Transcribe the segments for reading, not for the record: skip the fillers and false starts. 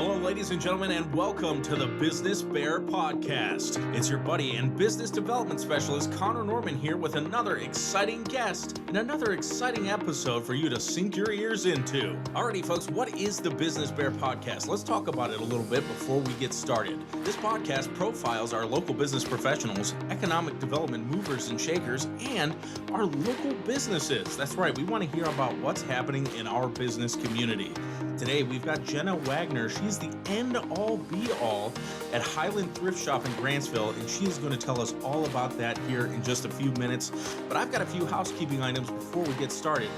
Hello, ladies and gentlemen, and welcome to the Business B.E.A.R podcast. It's your buddy and business development specialist, Connor Norman, here with another exciting guest and another exciting episode for you to sink your ears into. Alrighty, folks, what is the Business B.E.A.R podcast? Let's talk about it a little bit before we get started. This podcast profiles our local business professionals, economic development movers and shakers, and our local businesses. That's right, we want to hear about what's happening in our business community. Today, we've got Jenna Wagner. She's the end-all, be-all at Highland Thrift Shop in Grantsville, and she is going to tell us all about that here in just a few minutes. But I've got a few housekeeping items before we get started.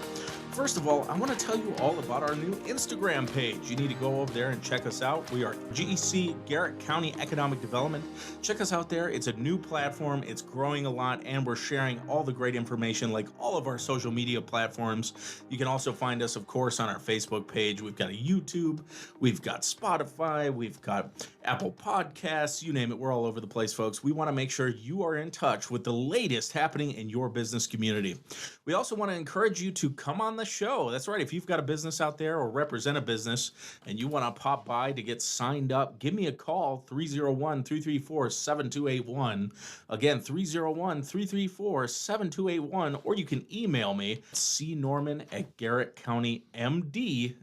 First of all, I want to tell you all about our new Instagram page. You need to go over there and check us out. We are GEC, Garrett County Economic Development. Check us out there. It's a new platform. It's growing a lot, and we're sharing all the great information like all of our social media platforms. You can also find us, of course, on our Facebook page. We've got a YouTube. We've got Spotify. We've got Apple Podcasts. You name it. We're all over the place, folks. We want to make sure you are in touch with the latest happening in your business community. We also want to encourage you to come on the show. That's right. If you've got a business out there or represent a business and you want to pop by to get signed up, give me a call, 301-334-7281. Again, 301-334-7281, or you can email me, cnorman@garrettcountymd.gov.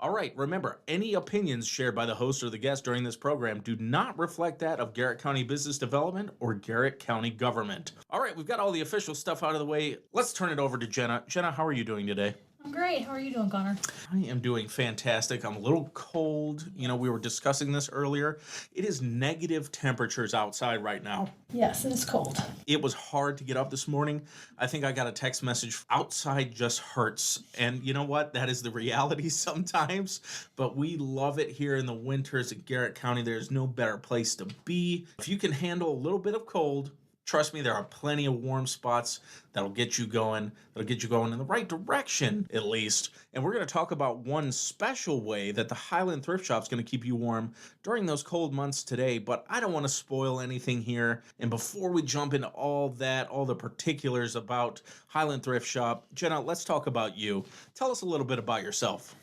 All right, remember, any opinions shared by the host or the guest during this program do not reflect that of Garrett County Business Development or Garrett County Government. All right, we've got all the official stuff out of the way. Let's turn it over to Jenna. Jenna, how are you doing today? I'm great. How are you doing, Connor? I am doing fantastic. I'm a little cold. You know, we were discussing this earlier. It is negative temperatures outside right now. Yes, it's cold. It was hard to get up this morning. I think I got a text message, outside just hurts. And you know what? That is the reality sometimes. But we love it here in the winters in Garrett County. There's no better place to be. If you can handle a little bit of cold, trust me, there are plenty of warm spots that'll get you going in the right direction, at least. And we're going to talk about one special way that the Highland Thrift Shop is going to keep you warm during those cold months today, but I don't want to spoil anything here. And before we jump into all that, all the particulars about Highland Thrift Shop, Jenna, let's talk about you. Tell us a little bit about yourself.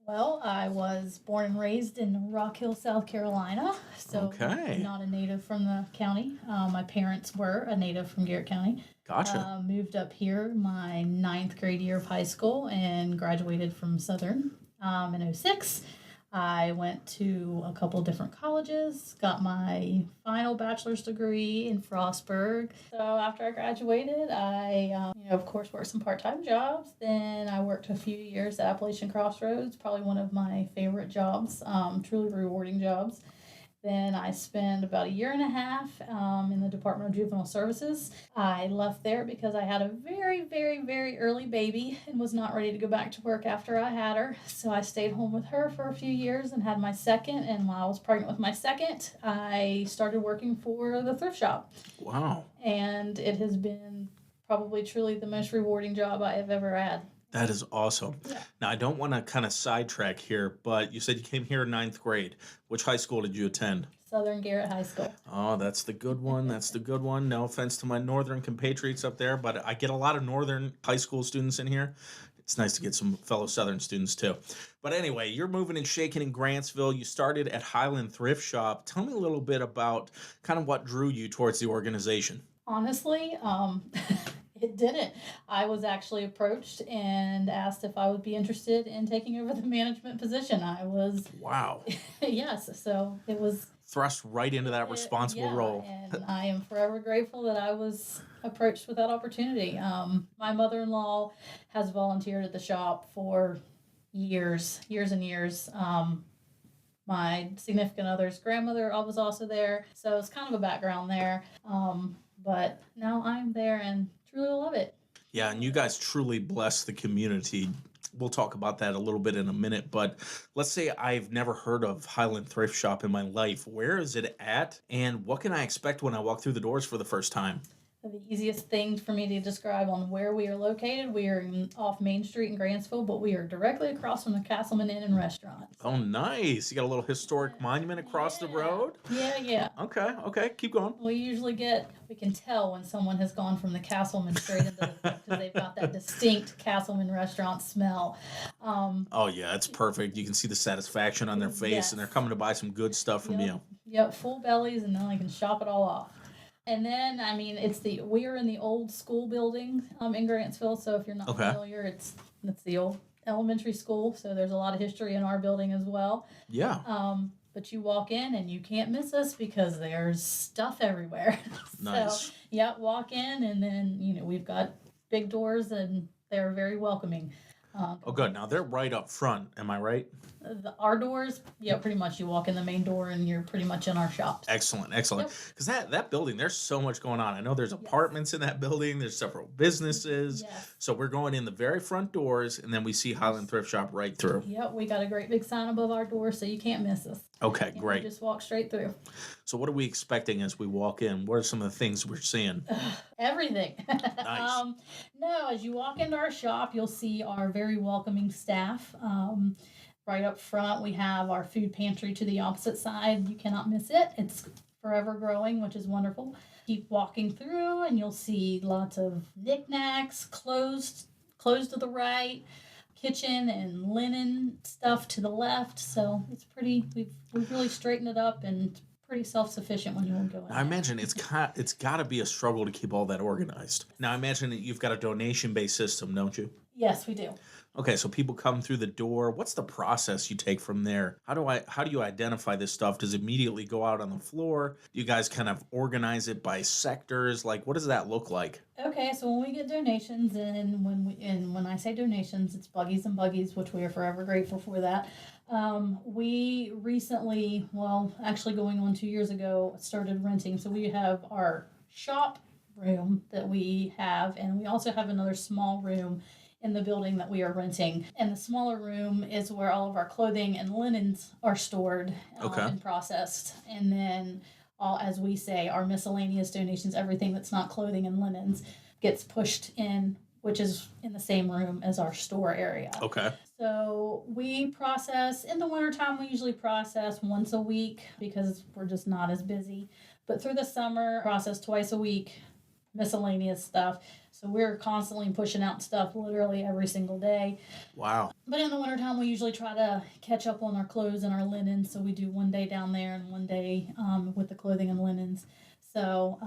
Well, I was born and raised in Rock Hill, South Carolina, so not a native from the county. My parents were a native from Garrett County. Gotcha. Moved up here my 9th grade year of high school and graduated from Southern in 2006. I went to a couple different colleges, got my final bachelor's degree in Frostburg. So after I graduated, I, of course, worked some part-time jobs. Then I worked a few years at Appalachian Crossroads, probably one of my favorite jobs, truly rewarding jobs. Then I spent about a year and a half in the Department of Juvenile Services. I left there because I had a very, very, very early baby and was not ready to go back to work after I had her. So I stayed home with her for a few years and had my second. And while I was pregnant with my second, I started working for the thrift shop. Wow. And it has been probably truly the most rewarding job I have ever had. That is awesome. Yeah. Now, I don't want to kind of sidetrack here, but you said you came here in 9th grade. Which high school did you attend? Southern Garrett High School. Oh, that's the good one. That's the good one. No offense to my northern compatriots up there, but I get a lot of northern high school students in here. It's nice to get some fellow southern students too. But anyway, you're moving and shaking in Grantsville. You started at Highland Thrift Shop. Tell me a little bit about kind of what drew you towards the organization. Honestly, it didn't. I was actually approached and asked if I would be interested in taking over the management position. I was. Wow. Yes. So it was. Thrust right into that responsible role. And I am forever grateful that I was approached with that opportunity. My mother-in-law has volunteered at the shop for years and years. My significant other's grandmother was also there. So it's kind of a background there. But now I'm there and truly love it. Yeah, and you guys truly bless the community. We'll talk about that a little bit in a minute, but let's say I've never heard of Highland Thrift Shop in my life. Where is it at, and what can I expect when I walk through the doors for the first time? the easiest thing for me to describe on where we are located. We are off Main Street in Grantsville, but we are directly across from the Castleman Inn and Restaurant. Oh, nice. You got a little historic monument across the road? Yeah. Okay. Keep going. We can tell when someone has gone from the Castleman straight into the Thrift because they've got that distinct Castleman restaurant smell. Oh, yeah, it's perfect. You can see the satisfaction on their face, and they're coming to buy some good stuff from you. Yep, full bellies, and then they can shop it all off. And then, we are in the old school building in Grantsville. So if you're not familiar, it's the old elementary school. So there's a lot of history in our building as well. Yeah. But you walk in and you can't miss us because there's stuff everywhere. Nice. So, walk in, and then, we've got big doors and they're very welcoming. Oh, good. Now they're right up front. Am I right? Our doors, pretty much. You walk in the main door and you're pretty much in our shops. Excellent. Because that building, there's so much going on. I know there's apartments in that building. There's several businesses. Yes. So we're going in the very front doors, and then we see Highland Thrift Shop right through. Yep, we got a great big sign above our door, so you can't miss us. Okay, great. We just walk straight through. So what are we expecting as we walk in? What are some of the things we're seeing? Everything. Nice. No, as you walk into our shop, you'll see our very welcoming staff. Right up front, we have our food pantry to the opposite side. You cannot miss it. It's forever growing, which is wonderful. Keep walking through, and you'll see lots of knickknacks, clothes to the right, kitchen and linen stuff to the left. So it's pretty. We've really straightened it up, and it's pretty self-sufficient when you go in. I imagine it's got to be a struggle to keep all that organized. Now I imagine that you've got a donation-based system, don't you? Yes, we do. Okay, so people come through the door. What's the process you take from there? How do you identify this stuff? Does it immediately go out on the floor? Do you guys kind of organize it by sectors? Like, what does that look like? Okay, so when we get donations, and when I say donations, it's buggies and buggies, which we are forever grateful for that. We recently, actually going on 2 years ago, started renting. So we have our shop room that we have, and we also have another small room in the building that we are renting. And the smaller room is where all of our clothing and linens are stored and processed. And then, as we say, our miscellaneous donations, everything that's not clothing and linens, gets pushed in, which is in the same room as our store area. Okay. So we process, in the wintertime, we usually process once a week because we're just not as busy. But through the summer, process twice a week, miscellaneous stuff. So we're constantly pushing out stuff literally every single day. Wow. But in the wintertime, we usually try to catch up on our clothes and our linens. So we do one day down there and one day with the clothing and linens. So,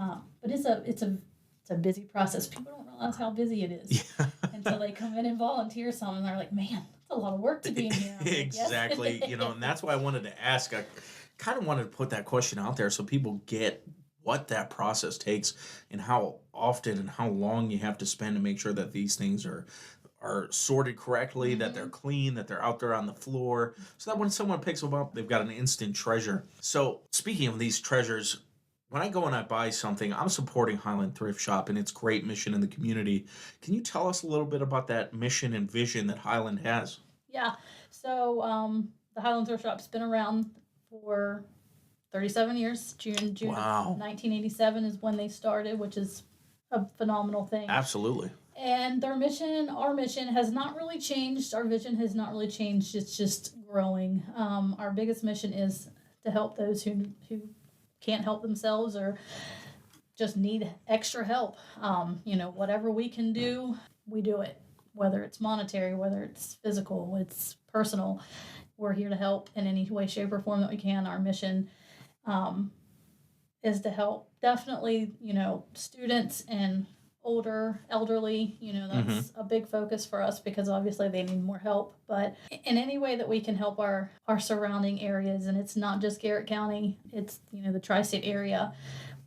but it's a busy process. People don't realize how busy it is until they come in and volunteer some, and they're like, man, that's a lot of work to be in here. Exactly. Like, yes. And that's why I wanted to ask. I kind of wanted to put that question out there so people get what that process takes and how often and how long you have to spend to make sure that these things are sorted correctly, that they're clean, that they're out there on the floor, so that when someone picks them up, they've got an instant treasure. So speaking of these treasures, when I go and I buy something, I'm supporting Highland Thrift Shop and its great mission in the community. Can you tell us a little bit about that mission and vision that Highland has? Yeah. So the Highland Thrift Shop's been around for 37 years. June Wow. of 1987 is when they started, which is a phenomenal thing. Absolutely. And our mission has not really changed. Our vision has not really changed. It's just growing. Our biggest mission is to help those who can't help themselves or just need extra help. Whatever we can do, we do it. Whether it's monetary, whether it's physical, it's personal. We're here to help in any way, shape, or form that we can. Our mission is to help definitely, students and elderly, that's a big focus for us because obviously they need more help. But in any way that we can help our surrounding areas, and it's not just Garrett County, it's, the tri-state area,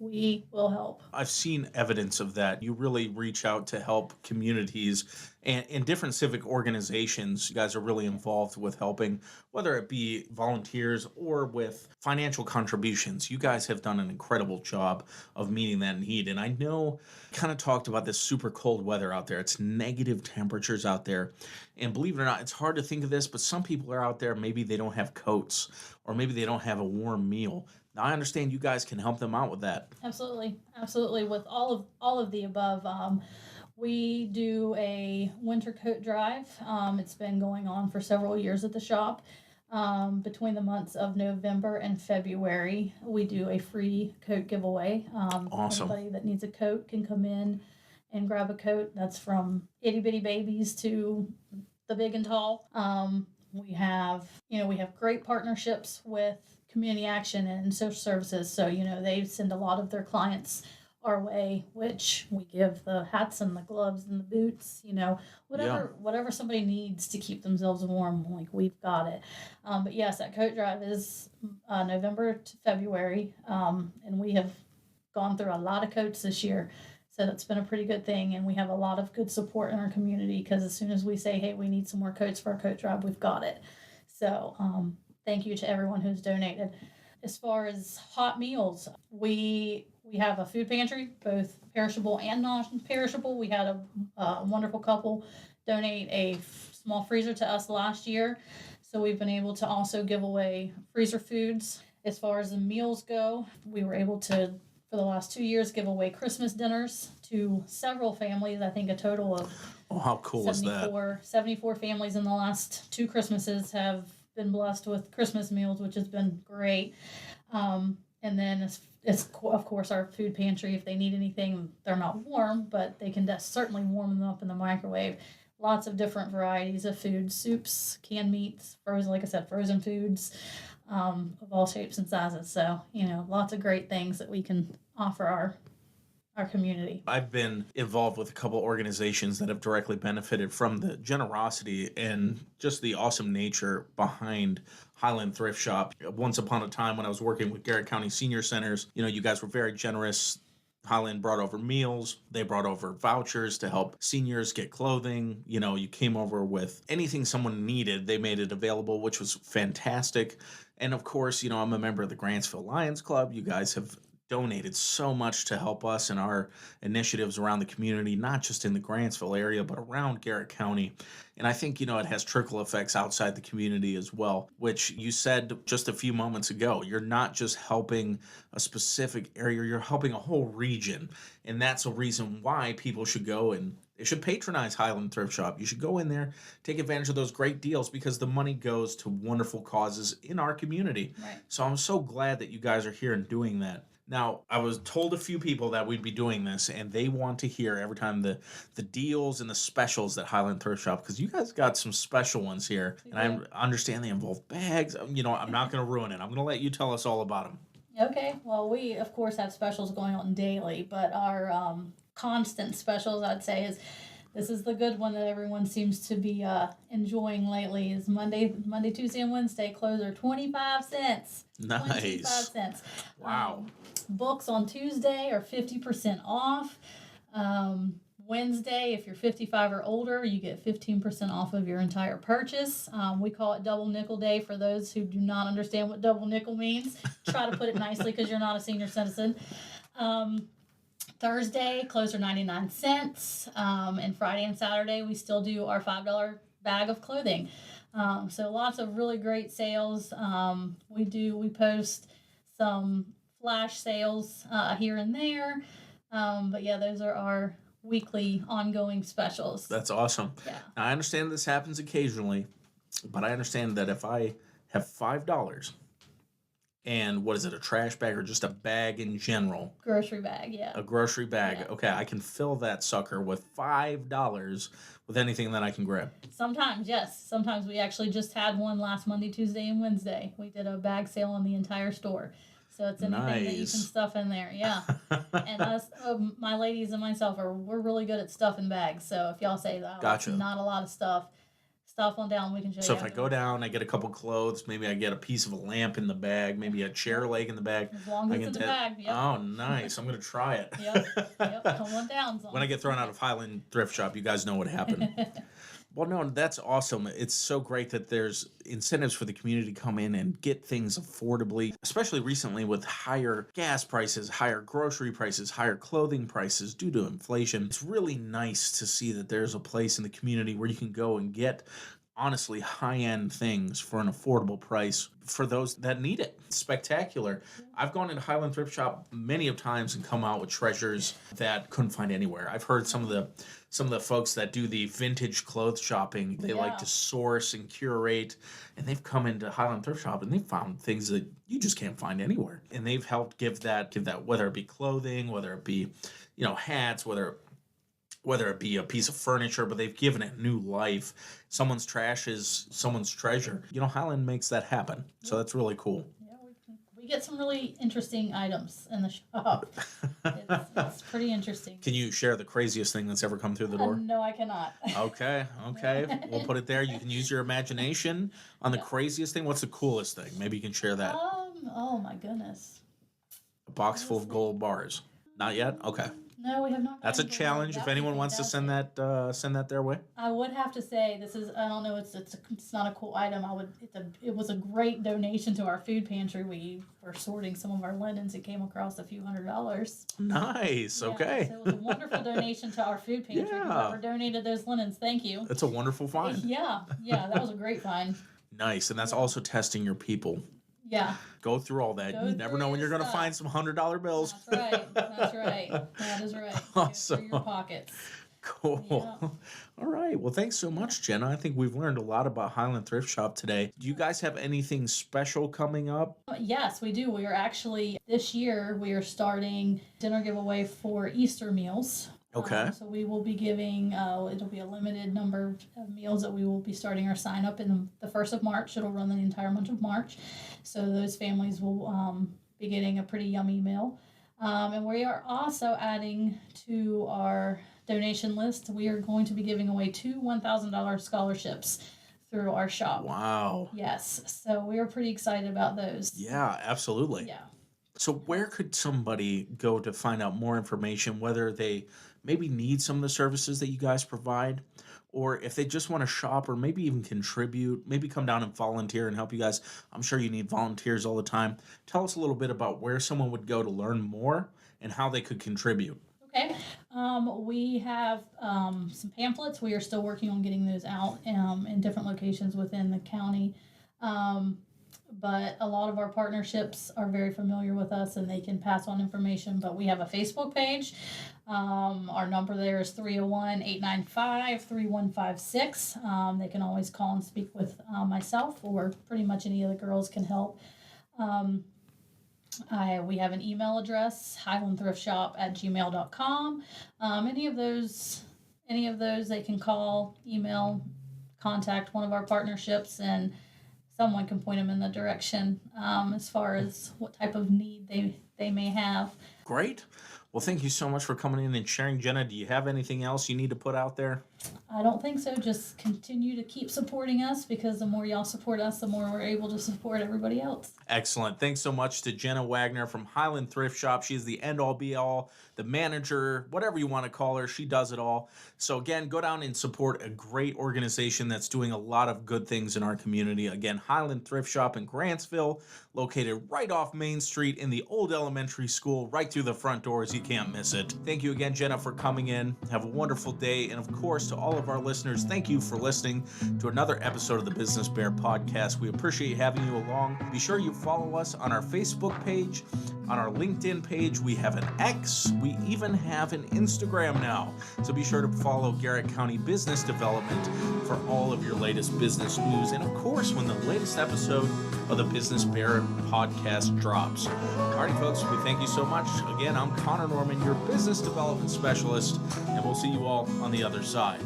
we will help. I've seen evidence of that. You really reach out to help communities And different civic organizations, you guys are really involved with helping, whether it be volunteers or with financial contributions. You guys have done an incredible job of meeting that need. And I know, kind of talked about this super cold weather out there. It's negative temperatures out there. And believe it or not, it's hard to think of this, but some people are out there, maybe they don't have coats or maybe they don't have a warm meal. Now, I understand you guys can help them out with that. Absolutely, absolutely. With all of the above, we do a winter coat drive. It's been going on for several years at the shop. Between the months of November and February, we do a free coat giveaway. Awesome. Anybody that needs a coat can come in and grab a coat. That's from itty bitty babies to the big and tall. We have great partnerships with community action and social services. So, they send a lot of their clients our way, which we give the hats and the gloves and the boots, whatever somebody needs to keep themselves warm, like we've got it. But yes, that coat drive is November to February, and we have gone through a lot of coats this year. So that's been a pretty good thing, and we have a lot of good support in our community because as soon as we say, hey, we need some more coats for our coat drive, we've got it. So thank you to everyone who's donated. As far as hot meals, we have a food pantry, both perishable and non-perishable. We had a wonderful couple donate a small freezer to us last year, so we've been able to also give away freezer foods. As far as the meals go, we were able to, for the last 2 years, give away Christmas dinners to several families. I think a total of how cool is that? 74 families in the last 2 Christmases have been blessed with Christmas meals, which has been great. And then it's of course our food pantry. If they need anything, they're not warm, but they can certainly warm them up in the microwave. Lots of different varieties of food, soups, canned meats, frozen, like I said, frozen foods, of all shapes and sizes. So, lots of great things that we can offer our community. I've been involved with a couple organizations that have directly benefited from the generosity and just the awesome nature behind Highland Thrift Shop. Once upon a time when I was working with Garrett County Senior Centers, you guys were very generous. Highland brought over meals. They brought over vouchers to help seniors get clothing. You came over with anything someone needed. They made it available, which was fantastic. And of course, I'm a member of the Grantsville Lions Club. You guys have donated so much to help us in our initiatives around the community, not just in the Grantsville area, but around Garrett County. And I think, it has trickle effects outside the community as well, which you said just a few moments ago. You're not just helping a specific area, you're helping a whole region. And that's a reason why people should go and they should patronize Highland Thrift Shop. You should go in there, take advantage of those great deals because the money goes to wonderful causes in our community. Right. So I'm so glad that you guys are here and doing that. Now, I was told a few people that we'd be doing this, and they want to hear every time the deals and the specials that Highland Thrift Shop, because you guys got some special ones here, and I understand they involve bags. I'm not going to ruin it. I'm going to let you tell us all about them. Okay. Well, we, of course, have specials going on daily, but our constant specials, I'd say, this is the good one that everyone seems to be enjoying lately is Monday, Tuesday, and Wednesday close are 25 cents. Nice. 25 cents. Wow. Books on Tuesday are 50% off. Wednesday, if you're 55 or older, you get 15% off of your entire purchase. We call it Double Nickel Day for those who do not understand what double nickel means. Try to put it nicely because you're not a senior citizen. Thursday, close are 99 cents. And Friday and Saturday, we still do our $5 bag of clothing. So lots of really great sales. We post some flash sales here and there. But yeah, those are our weekly ongoing specials. That's awesome. Yeah. Now, I understand this happens occasionally, but I understand that if I have $5 and what is it, a trash bag or just a bag in general? Grocery bag, yeah. A grocery bag. Yeah. Okay, I can fill that sucker with $5 with anything that I can grab. Sometimes, yes. Sometimes we actually just had one last Monday, Tuesday, and Wednesday. We did a bag sale on the entire store. So it's anything that you can stuff in there, yeah. And us, my ladies and myself, we're really good at stuffing bags. So if y'all say, Gotcha. That's not a lot of stuff, Stop on down. We can show So you. if I go down, I get a couple clothes, maybe I get a piece of a lamp in the bag, maybe a chair leg in the bag. As long as it's in the bag. Yep. Oh, nice. I'm going to try it. Yep. Come on down. When I get thrown out of Highland Thrift Shop, you guys know what happened. Well, no, that's awesome. It's so great that there's incentives for the community to come in and get things affordably, especially recently with higher gas prices, higher grocery prices, higher clothing prices due to inflation. It's really nice to see that there's a place in the community where you can go and get honestly high-end things for an affordable price for those that need it. It's spectacular. I've gone into Highland Thrift Shop many of times and come out with treasures that couldn't find anywhere. I've heard some of the folks that do the vintage clothes shopping, they like to source and curate, and they've come into Highland Thrift Shop and they've found things that you just can't find anywhere. And they've helped give that, whether it be clothing, whether it be, hats, whether it be a piece of furniture, but they've given it new life. Someone's trash is someone's treasure. Highland makes that happen. So that's really cool. Yeah, we get some really interesting items in the shop. It's pretty interesting. Can you share the craziest thing that's ever come through the door? No, I cannot. Okay. We'll put it there. You can use your imagination on the craziest thing. What's the coolest thing? Maybe you can share that. Oh my goodness. A box full of gold bars. Not yet? Okay. No, we have not. That's a challenge. If anyone wants to send that their way. I would have to say this is. I don't know. It's not a cool item. It was a great donation to our food pantry. We were sorting some of our linens. It came across a few $100s. Nice. Okay. So it was a wonderful donation to our food pantry. Yeah. Whoever donated those linens, thank you. That's a wonderful find. Yeah, that was a great find. Nice, and that's also testing your people. Yeah. Go through all that. You never know when you're going to find some $100 bills. That's right. That is right. Awesome. Go through your pockets. Cool. Yeah. All right. Well, thanks so much, Jenna. I think we've learned a lot about Highland Thrift Shop today. Do you guys have anything special coming up? Yes, we do. We are actually, this year, we are starting dinner giveaway for Easter meals. Okay. So we will be giving, it'll be a limited number of meals that we will be starting our sign up in the 1st of March. It'll run the entire month of March. So those families will be getting a pretty yummy meal. And we are also adding to our donation list, we are going to be giving away 2 $1,000 scholarships through our shop. Wow. Yes. So we are pretty excited about those. Yeah, absolutely. Yeah. So where could somebody go to find out more information, whether they maybe need some of the services that you guys provide, or if they just want to shop or maybe even contribute, maybe come down and volunteer and help you guys? I'm sure you need volunteers all the time. Tell us a little bit about where someone would go to learn more and how they could contribute. Okay. We have some pamphlets. We are still working on getting those out in different locations within the county. But a lot of our partnerships are very familiar with us and they can pass on information. But we have a Facebook page. Our number there is 301-895-3156. They can always call and speak with myself, or pretty much any of the girls can help. We have an email address, highlandthriftshop@gmail.com. Any of those they can call, email, contact one of our partnerships, and someone can point them in the direction as far as what type of need they may have. Great. Well, thank you so much for coming in and sharing. Jenna, do you have anything else you need to put out there? I don't think so. Just continue to keep supporting us, because the more y'all support us, the more we're able to support everybody else. Excellent. Thanks so much to Jenna Wagner from Highland Thrift Shop. She's the end-all, be-all, the manager, whatever you want to call her. She does it all. So again, go down and support a great organization that's doing a lot of good things in our community. Again, Highland Thrift Shop in Grantsville, located right off Main Street in the old elementary school, right through the front doors. You can't miss it. Thank you again, Jenna, for coming in. Have a wonderful day. And of course, to all of our listeners, thank you for listening to another episode of the Business B.E.A.R podcast. We appreciate having you along. Be sure you follow us on our Facebook page, on our LinkedIn page. We have an X. We even have an Instagram now. So be sure to follow Garrett County Business Development for all of your latest business news. And of course, when the latest episode of the Business B.E.A.R podcast drops. Alrighty, folks, we thank you so much. Again, I'm Connor Norman, your business development specialist, and we'll see you all on the other side.